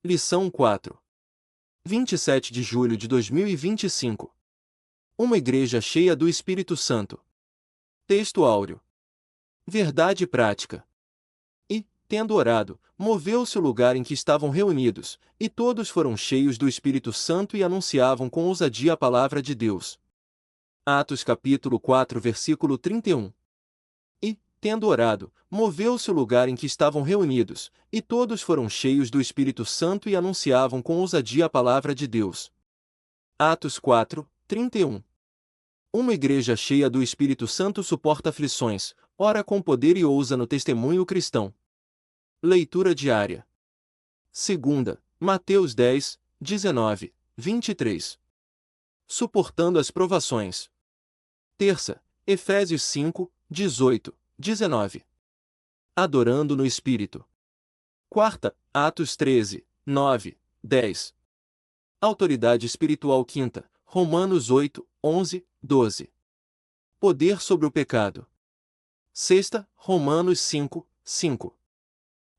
Lição 4. 27 de julho de 2025. Uma igreja cheia do Espírito Santo. Texto áureo. Verdade prática. E, tendo orado, moveu-se o lugar em que estavam reunidos, e todos foram cheios do Espírito Santo e anunciavam com ousadia a palavra de Deus. Atos capítulo 4 versículo 31. E, tendo orado, moveu-se o lugar em que estavam reunidos, e todos foram cheios do Espírito Santo e anunciavam com ousadia a palavra de Deus. Atos 4, 31. Uma igreja cheia do Espírito Santo suporta aflições, ora com poder e ousa no testemunho cristão. Leitura diária. Segunda, Mateus 10, 19, 23. Suportando as provações. Terça, Efésios 5, 18, 19. Adorando no Espírito. Quarta, Atos 13, 9, 10. Autoridade espiritual. Quinta, Romanos 8, 11, 12. Poder sobre o pecado. Sexta, Romanos 5, 5.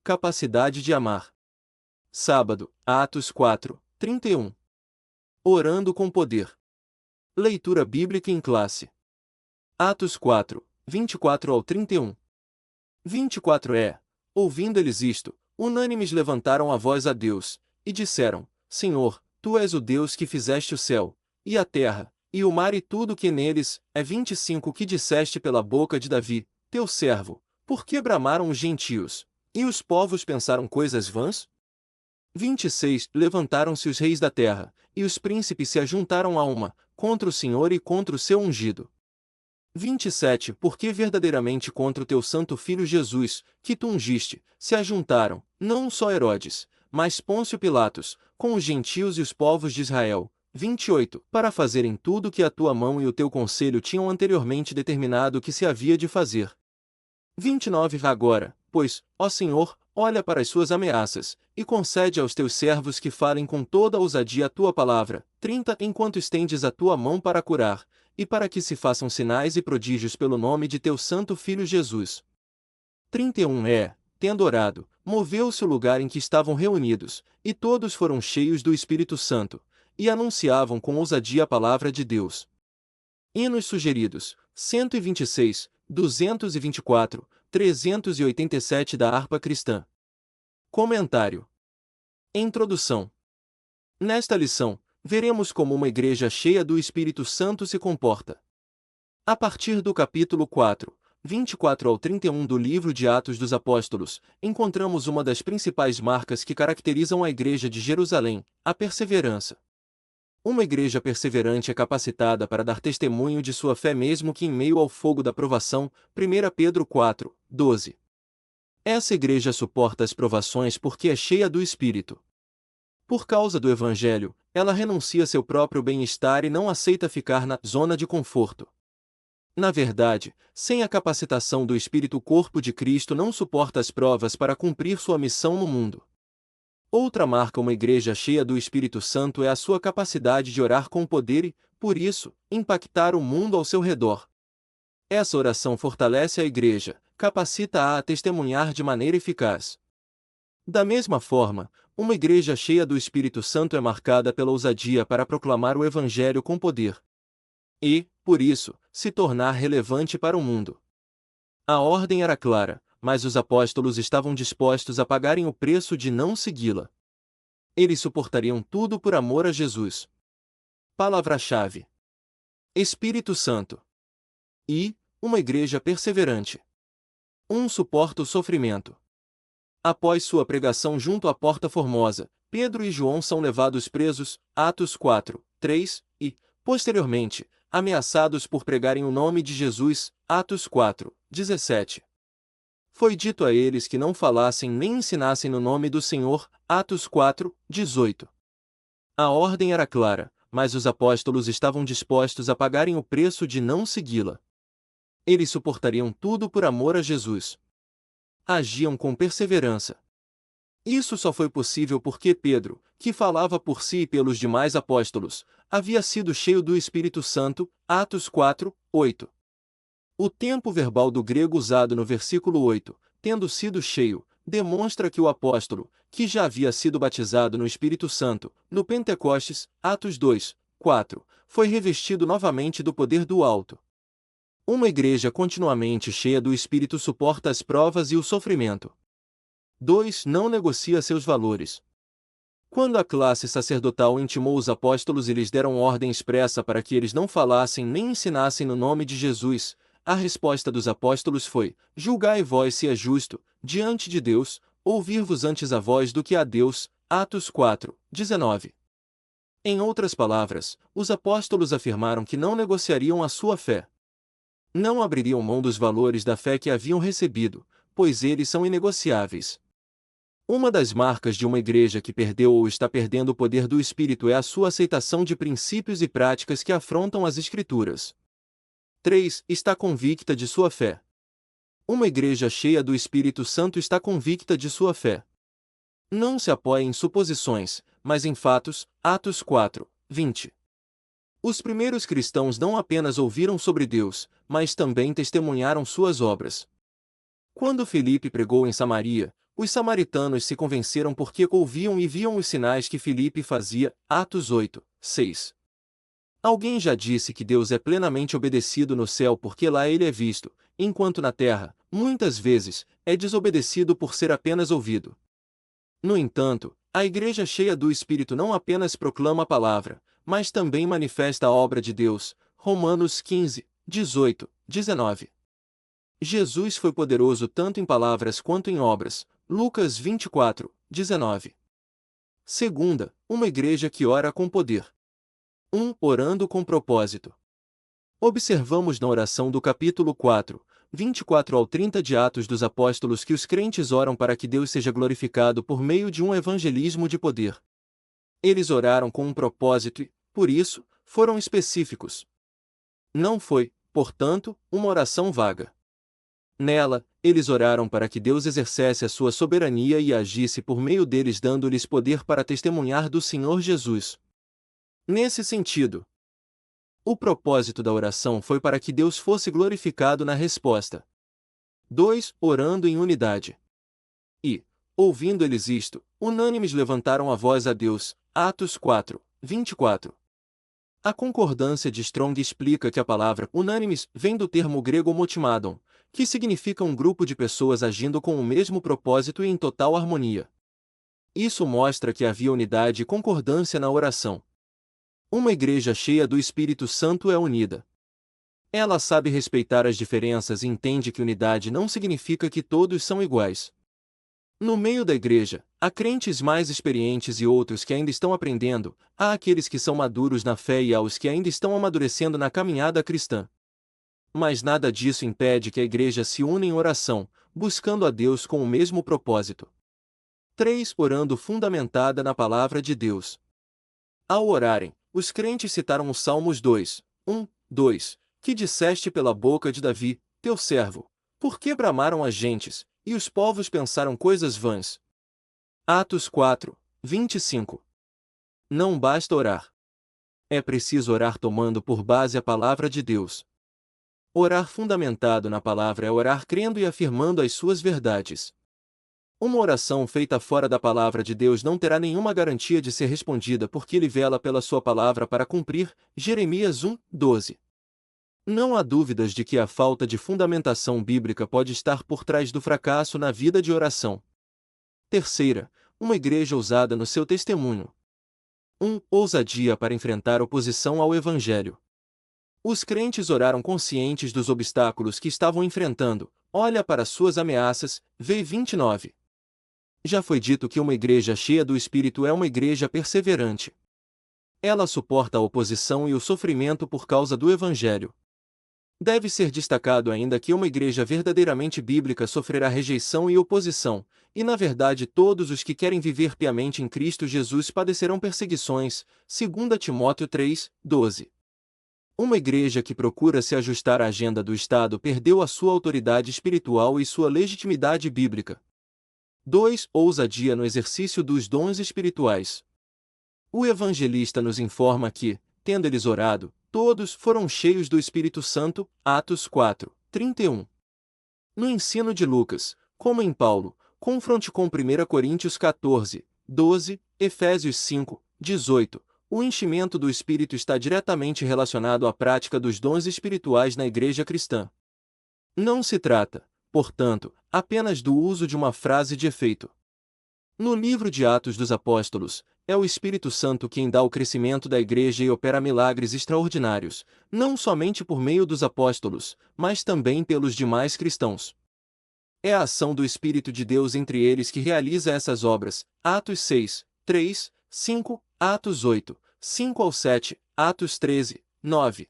Capacidade de amar. Sábado, Atos 4, 31. Orando com poder. Leitura bíblica em classe. Atos 4, 24 ao 31. 24 ouvindo eles isto, unânimes levantaram a voz a Deus, e disseram: Senhor, Tu és o Deus que fizeste o céu, e a terra, e o mar e tudo que neles, 25 que disseste pela boca de Davi, teu servo, por que bramaram os gentios, e os povos pensaram coisas vãs? 26 Levantaram-se os reis da terra, e os príncipes se ajuntaram a uma, contra o Senhor e contra o seu ungido. 27 Porque verdadeiramente contra o teu santo Filho Jesus, que tu ungiste, se ajuntaram, não só Herodes, mas Pôncio Pilatos, com os gentios e os povos de Israel. 28 Para fazerem tudo o que a tua mão e o teu conselho tinham anteriormente determinado que se havia de fazer. 29 Agora, pois, ó Senhor, olha para as suas ameaças, e concede aos teus servos que falem com toda ousadia a tua palavra. 30 Enquanto estendes a tua mão para curar, e para que se façam sinais e prodígios pelo nome de teu santo Filho Jesus. 31 Tendo orado, moveu-se o lugar em que estavam reunidos, e todos foram cheios do Espírito Santo, e anunciavam com ousadia a palavra de Deus. Hinos sugeridos: 126, 224, 387 da harpa cristã. Comentário. Introdução. Nesta lição, veremos como uma igreja cheia do Espírito Santo se comporta. A partir do capítulo 4, 24 ao 31 do livro de Atos dos Apóstolos, encontramos uma das principais marcas que caracterizam a igreja de Jerusalém: a perseverança. Uma igreja perseverante é capacitada para dar testemunho de sua fé mesmo que em meio ao fogo da provação. 1 Pedro 4, 12. Essa igreja suporta as provações porque é cheia do Espírito. Por causa do Evangelho, ela renuncia seu próprio bem-estar e não aceita ficar na zona de conforto. Na verdade, sem a capacitação do Espírito, o corpo de Cristo não suporta as provas para cumprir sua missão no mundo. Outra marca uma igreja cheia do Espírito Santo é a sua capacidade de orar com poder e, por isso, impactar o mundo ao seu redor. Essa oração fortalece a igreja, capacita-a a testemunhar de maneira eficaz. Da mesma forma, uma igreja cheia do Espírito Santo é marcada pela ousadia para proclamar o Evangelho com poder. E, por isso, se tornar relevante para o mundo. A ordem era clara, mas os apóstolos estavam dispostos a pagarem o preço de não segui-la. Eles suportariam tudo por amor a Jesus. Palavra-chave: Espírito Santo. E, uma igreja perseverante. Suporta o sofrimento. Após sua pregação junto à Porta Formosa, Pedro e João são levados presos, Atos 4, 3, e, posteriormente, ameaçados por pregarem o nome de Jesus, Atos 4, 17. Foi dito a eles que não falassem nem ensinassem no nome do Senhor, Atos 4, 18. A ordem era clara, mas os apóstolos estavam dispostos a pagarem o preço de não segui-la. Eles suportariam tudo por amor a Jesus. Agiam com perseverança. Isso só foi possível porque Pedro, que falava por si e pelos demais apóstolos, havia sido cheio do Espírito Santo, Atos 4, 8. O tempo verbal do grego usado no versículo 8, tendo sido cheio, demonstra que o apóstolo, que já havia sido batizado no Espírito Santo, no Pentecostes, Atos 2, 4, foi revestido novamente do poder do alto. Uma igreja continuamente cheia do Espírito suporta as provas e o sofrimento. 2. Não negocia seus valores. Quando a classe sacerdotal intimou os apóstolos e lhes deram ordem expressa para que eles não falassem nem ensinassem no nome de Jesus, a resposta dos apóstolos foi: julgai vós se é justo, diante de Deus, ouvir-vos antes a vós do que a Deus. Atos 4, 19. Em outras palavras, os apóstolos afirmaram que não negociariam a sua fé. Não abririam mão dos valores da fé que haviam recebido, pois eles são inegociáveis. Uma das marcas de uma igreja que perdeu ou está perdendo o poder do Espírito é a sua aceitação de princípios e práticas que afrontam as Escrituras. 3. Está convicta de sua fé. Uma igreja cheia do Espírito Santo está convicta de sua fé. Não se apoia em suposições, mas em fatos. Atos 4, 20. Os primeiros cristãos não apenas ouviram sobre Deus, mas também testemunharam suas obras. Quando Filipe pregou em Samaria, os samaritanos se convenceram porque ouviam e viam os sinais que Filipe fazia. Atos 8, 6. Alguém já disse que Deus é plenamente obedecido no céu porque lá ele é visto, enquanto na terra, muitas vezes, é desobedecido por ser apenas ouvido. No entanto, a igreja cheia do Espírito não apenas proclama a palavra, mas também manifesta a obra de Deus. Romanos 15, 18, 19. Jesus foi poderoso tanto em palavras quanto em obras. Lucas 24, 19. Segunda, uma igreja que ora com poder. 1. Orando com propósito. Observamos na oração do capítulo 4, 24 ao 30 de Atos dos Apóstolos que os crentes oram para que Deus seja glorificado por meio de um evangelismo de poder. Eles oraram com um propósito e, por isso, foram específicos. Não foi, portanto, uma oração vaga. Nela, eles oraram para que Deus exercesse a sua soberania e agisse por meio deles, dando-lhes poder para testemunhar do Senhor Jesus. Nesse sentido, o propósito da oração foi para que Deus fosse glorificado na resposta. 2. Orando em unidade. E, ouvindo eles isto, unânimes levantaram a voz a Deus. Atos 4, 24. A concordância de Strong explica que a palavra unânimes vem do termo grego motimadon, que significa um grupo de pessoas agindo com o mesmo propósito e em total harmonia. Isso mostra que havia unidade e concordância na oração. Uma igreja cheia do Espírito Santo é unida. Ela sabe respeitar as diferenças e entende que unidade não significa que todos são iguais. No meio da igreja, há crentes mais experientes e outros que ainda estão aprendendo, há aqueles que são maduros na fé e há os que ainda estão amadurecendo na caminhada cristã. Mas nada disso impede que a igreja se una em oração, buscando a Deus com o mesmo propósito. 3. Orando fundamentada na palavra de Deus. Ao orarem, os crentes citaram os Salmos 2, 1, 2, que disseste pela boca de Davi, teu servo, por que bramaram as gentes, e os povos pensaram coisas vãs. Atos 4, 25. Não basta orar. É preciso orar tomando por base a palavra de Deus. Orar fundamentado na palavra é orar crendo e afirmando as suas verdades. Uma oração feita fora da palavra de Deus não terá nenhuma garantia de ser respondida porque ele vela pela sua palavra para cumprir. Jeremias 1, 12. Não há dúvidas de que a falta de fundamentação bíblica pode estar por trás do fracasso na vida de oração. Terceira, uma igreja ousada no seu testemunho. 1. Ousadia para enfrentar oposição ao Evangelho. Os crentes oraram conscientes dos obstáculos que estavam enfrentando. Olha para suas ameaças, v. 29. Já foi dito que uma igreja cheia do Espírito é uma igreja perseverante. Ela suporta a oposição e o sofrimento por causa do Evangelho. Deve ser destacado ainda que uma igreja verdadeiramente bíblica sofrerá rejeição e oposição, e na verdade todos os que querem viver piamente em Cristo Jesus padecerão perseguições. 2 Timóteo 3, 12. Uma igreja que procura se ajustar à agenda do Estado perdeu a sua autoridade espiritual e sua legitimidade bíblica. 2. Ousadia no exercício dos dons espirituais. O evangelista nos informa que, tendo eles orado, todos foram cheios do Espírito Santo. Atos 4, 31. No ensino de Lucas, como em Paulo, Confronte com 1 Coríntios 14, 12, Efésios 5, 18. O enchimento do Espírito está diretamente relacionado à prática dos dons espirituais na igreja cristã. Não se trata, portanto, apenas do uso de uma frase de efeito. No livro de Atos dos Apóstolos, é o Espírito Santo quem dá o crescimento da igreja e opera milagres extraordinários, não somente por meio dos apóstolos, mas também pelos demais cristãos. É a ação do Espírito de Deus entre eles que realiza essas obras. Atos 6, 3, 5, Atos 8, 5 ao 7, Atos 13, 9.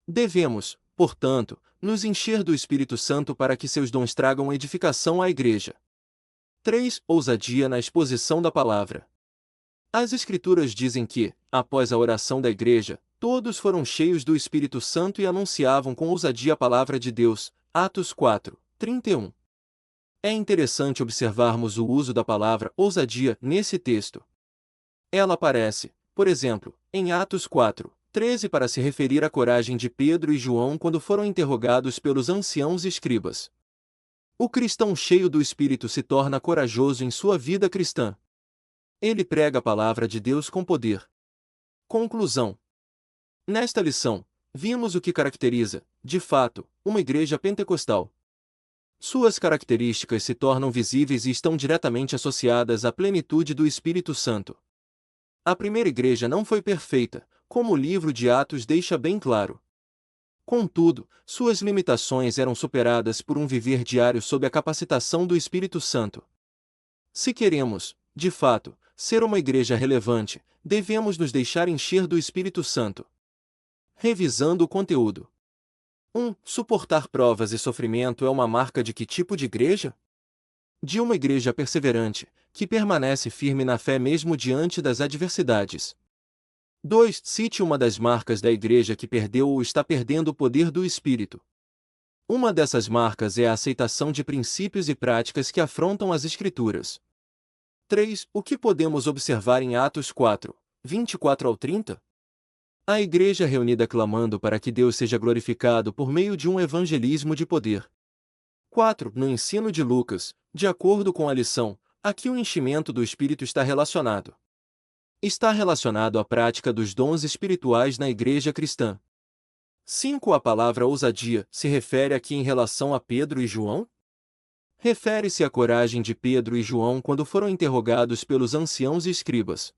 Devemos, portanto, nos encher do Espírito Santo para que seus dons tragam edificação à igreja. 3. Ousadia na exposição da palavra. As Escrituras dizem que, após a oração da igreja, todos foram cheios do Espírito Santo e anunciavam com ousadia a palavra de Deus. Atos 4, 31. É interessante observarmos o uso da palavra ousadia nesse texto. Ela aparece, por exemplo, em Atos 4, 13 para se referir à coragem de Pedro e João quando foram interrogados pelos anciãos e escribas. O cristão cheio do Espírito se torna corajoso em sua vida cristã. Ele prega a palavra de Deus com poder. Conclusão. Nesta lição, vimos o que caracteriza, de fato, uma igreja pentecostal. Suas características se tornam visíveis e estão diretamente associadas à plenitude do Espírito Santo. A primeira igreja não foi perfeita, como o livro de Atos deixa bem claro. Contudo, suas limitações eram superadas por um viver diário sob a capacitação do Espírito Santo. Se queremos, de fato, ser uma igreja relevante, devemos nos deixar encher do Espírito Santo. Revisando o conteúdo. 1. Suportar provas e sofrimento é uma marca de que tipo de igreja? De uma igreja perseverante, que permanece firme na fé mesmo diante das adversidades. 2. Cite uma das marcas da igreja que perdeu ou está perdendo o poder do Espírito. Uma dessas marcas é a aceitação de princípios e práticas que afrontam as Escrituras. 3. O que podemos observar em Atos 4, 24 ao 30? A igreja reunida clamando para que Deus seja glorificado por meio de um evangelismo de poder. 4. No ensino de Lucas, de acordo com a lição, aqui o enchimento do Espírito está relacionado. Está relacionado à prática dos dons espirituais na igreja cristã. 5. A palavra ousadia se refere aqui em relação a Pedro e João? Refere-se à coragem de Pedro e João quando foram interrogados pelos anciãos e escribas.